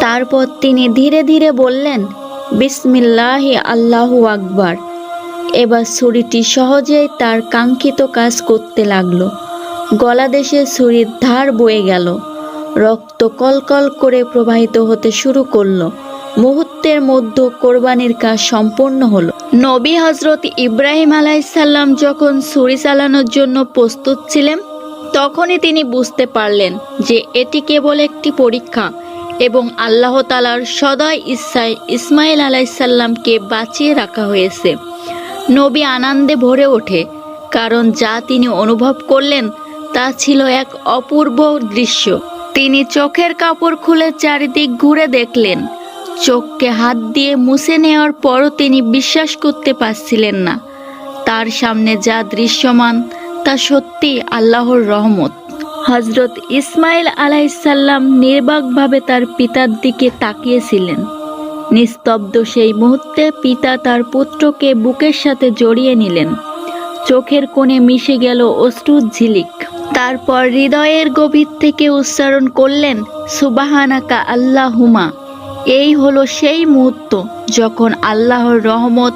তারপর তিনি ধীরে ধীরে বললেন, বিসমিল্লাহি আল্লাহু আকবার। এবার ছুরিটি সহজেই তার কাঙ্ক্ষিত কাজ করতে লাগলো। গলাদেশে ছুরির ধার বয়ে গেল, রক্ত কলকল করে প্রবাহিত হতে শুরু করলো। মুহূর্তের মধ্যে কোরবানির কাজ সম্পূর্ণ হলো। নবী হজরত ইব্রাহিম আলাইসাল্লাম যখন ছুরি চালানোর জন্য প্রস্তুত ছিলেন, তখনই তিনি বুঝতে পারলেন যে এটি কেবল একটি পরীক্ষা এবং আল্লাহ তাআলার সদয় ইচ্ছায় ইসমাইল আলাইসাল্লামকে বাঁচিয়ে রাখা হয়েছে। নবী আনন্দে ভরে ওঠে, কারণ যা তিনি অনুভব করলেন তা ছিল এক অপূর্ব দৃশ্য। তিনি চোখের কাপড় খুলে চারিদিক ঘুরে দেখলেন। চোখকে হাত দিয়ে মুছে নেওয়ার পরও তিনি বিশ্বাস করতে পারছিলেন না। তার সামনে যা দৃশ্যমান তা সত্যি আল্লাহর রহমত। হজরত ইসমাইল আলাইসাল্লাম নির্বাকভাবে তার পিতার দিকে তাকিয়েছিলেন। নিস্তব্ধ সেই মুহূর্তে পিতা তার পুত্রকে বুকের সাথে জড়িয়ে নিলেন। চোখের কোণে মিশে গেল অশ্রুর ঝিলিক। তারপর হৃদয়ের গভীর থেকে উচ্চারণ করলেন, সুবহানাকা আল্লাহুম্মা। এই হলো সেই মুহূর্ত যখন আল্লাহর রহমত